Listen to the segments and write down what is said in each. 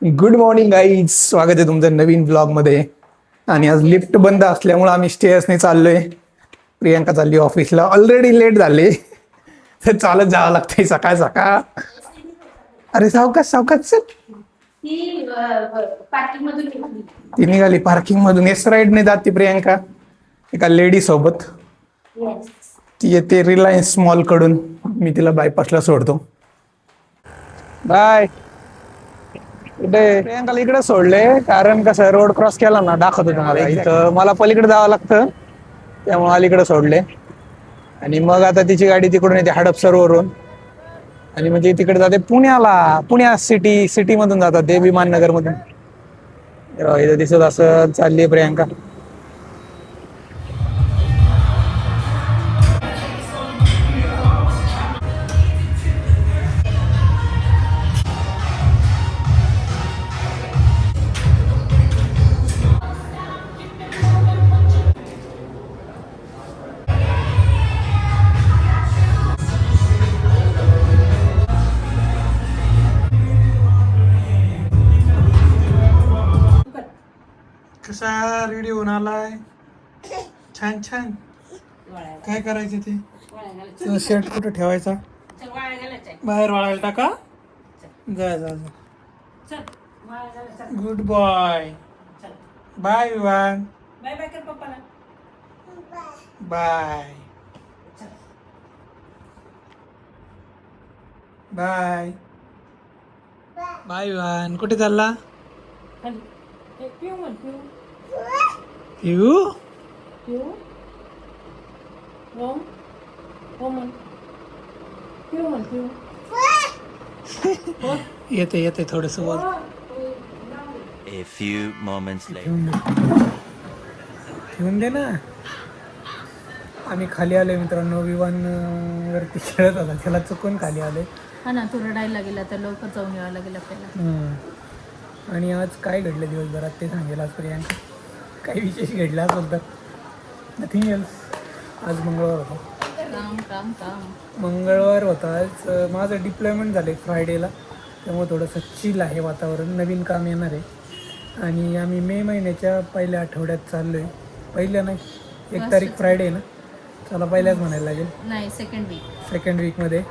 Good morning guys, स्वागत आहे तुमचं नवीन ब्लॉग मध्ये. आणि आज लिफ्ट बंद असल्यामुळे आम्ही स्टेअर्सने चाललोय. प्रियांका चालली ऑफिसला, ऑलरेडी लेट झाले तर चालत जावं लागतंय सकाळ सकाळ. अरे सावकाश सावकाश चल. ती निघाली पार्किंग मधून, एस राईडने जाते प्रियांका एका लेडी सोबत. ती येते रिलायन्स मॉल कडून, मी तिला बायपासला सोडतो. बाय. प्रियांकाला इकडे सोडले कारण कसं रोड क्रॉस केला ना दाखवतो तुम्हाला. इथं मला पलीकडे जावं लागतं, त्यामुळे अलीकडे सोडले. आणि मग आता तिची गाडी तिकडून येते हडपसर वरून, आणि म्हणजे तिकडे जाते पुण्याला. पुण्या सिटी मधून जातात ते विमाननगर मधून. इथं दिसत असं चालली प्रियांका. कसा रेडी होऊन आलाय? छान छान. काय करायचं ते शर्ट कुठं ठेवायचा? बाहेर वाळायला टाका. जा जा जा. Good boy. Bye Vivaan. Bye bye कर पप्पाला. Bye bye bye Vivaan. कुठे चालला? खाली. ए, पिऊ म्हण पिऊ. पिऊ. पिऊ. ओम. ओम म्हण. पिऊ म्हण पिऊ. येते येते थोडस वर. A few moments later. ठेवून दे ना. आम्ही खाली आलोय मित्रांनो. विमान वरती खेळत होता, त्याला चुकून खाली आले. हा ना, तू रडायला गेला तर लवकर जाऊन यावं लागेल आपल्याला. आणि आज काय घडलं दिवसभरात ते सांगेल आज प्रियांका. काही विशेष घडला असेल तर. Nothing else. आज मंगळवार होता. काम काम काम. मंगळवार होता आज. माझं डिप्लॉयमेंट झालं फ्रायडेला, त्यामुळे थोडंसं चिल आहे वातावरण. नवीन काम येणार आहे. आणि आम्ही मे महिन्याच्या पहिल्या आठवड्यात चाललो आहे. पहिल्या नाही, 1 तारीख फ्रायडे आहे ना. चला पहिल्याच म्हणायला लागेल. नाही, सेकंड वीकमध्ये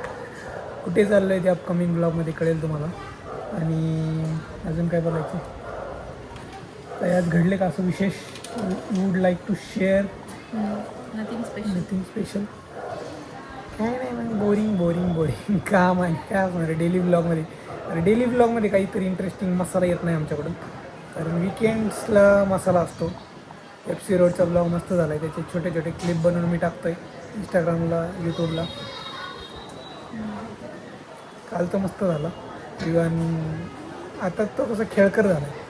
कुठे चाललो आहे ते अपकमिंग ब्लॉगमध्ये कळेल तुम्हाला. आणि अजून काय बोलायचं? तर आज घडले का असं विशेष? Would like to share? Nothing special. काय नाही, मग बोरिंग काम आणि काय असणार डेली ब्लॉगमध्ये. अरे डेली ब्लॉगमध्ये काहीतरी इंटरेस्टिंग मसाला येत नाही आमच्याकडून, कारण विकेंड्सला मसाला असतो. FC रोडचा ब्लॉग मस्त झाला आहे, त्याचे छोटे छोटे क्लिप बनवून मी टाकतो आहे इंस्टाग्रामला, यूट्यूबला. काल तर मस्त झाला. इवन आता तो कसा खेळकर झाला आहे.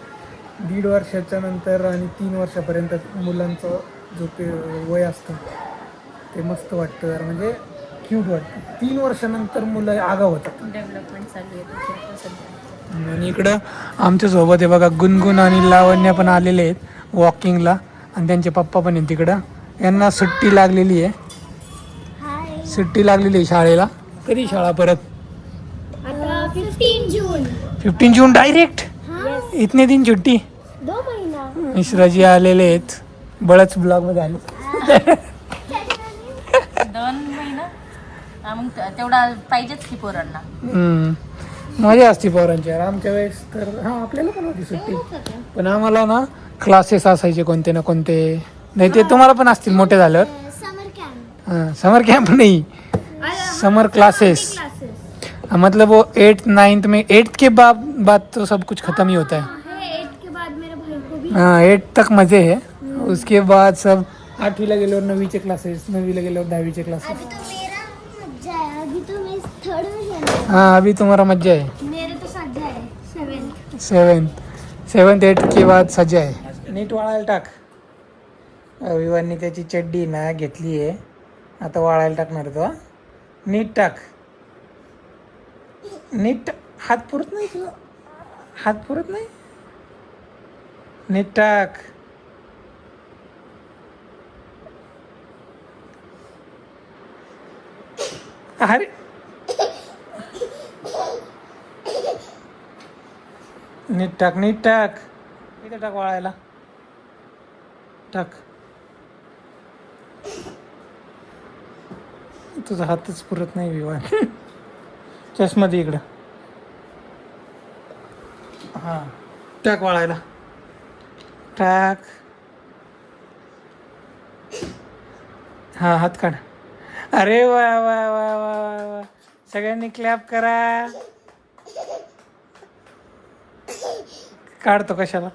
1.5 वर्षाच्या नंतर आणि 3 वर्षापर्यंत मुलांचं जो ते वय असतं ते मस्त वाटतं जरा, म्हणजे क्यूट वाटतं. 3 वर्षानंतर मुलं आगाव होतात. डेव्हलपमेंट चालू आहे. आणि इकडं आमच्यासोबत आहे बघा, गुणगुण आणि लावण्या पण आलेले आहेत वॉकिंगला. आणि त्यांचे पप्पा पण आहेत तिकडं. यांना सुट्टी लागलेली आहे. शाळेला. कधी शाळा परत? 15 जून डायरेक्ट. इतने दिन छुट्टी. 2 महिना. मिश्राजी आलेले आहेत, बळच ब्लॉगमध्ये आले. 2 महिना. मग तेवढा पाहिजेच की पोरांना. मजा असते पोरांची. आमच्या वेळेस तर आपल्याला पण होती सुट्टी, पण आम्हाला ना क्लासेस असायचे कोणते ना कोणते. नाही ते तुम्हाला पण असतील मोठे झाल्यावर. समर कॅम्प. समर कैंप नहीं, समर क्लासेस. मतलब वो 8th 9th में, 8th के बाद तो सब कुछ खत्म ही होता है. 8 के बाद मेरे भाई को भी. 8 तक मजे है. उसके बाद सब 8वीला गेल्यावर 9वीचे क्लासेस, 9वीला गेल्यावर 10वीचे क्लासेस. अभी तो मेरा मज्जा है. अभी तो मैं 3rd में चल. हाँ अभी तुम्हारा मजा है. मेरे तो सज्जा है 7th 8th के बाद सजा आहे. नीट वाळायला टाक. विवाननी त्याची चड्डी ना घेतली आहे, आता वाळायला टाकणार तो. नीट टाक. नीट. हात पुरत नाही तुला, हात पुरत नाही. नीट टाक. अरे नीट टाक नीट टाक. इथे टाक वाळायला. टाक. तुझा हातच पुरत नाही विवान. चष्मा दे इकडं. हां टाक वाळायला. टाक. हां हात काढ. अरे वा वा वा वा वा वा. सगळ्यांनी क्लॅप करा. काढतो कशाला.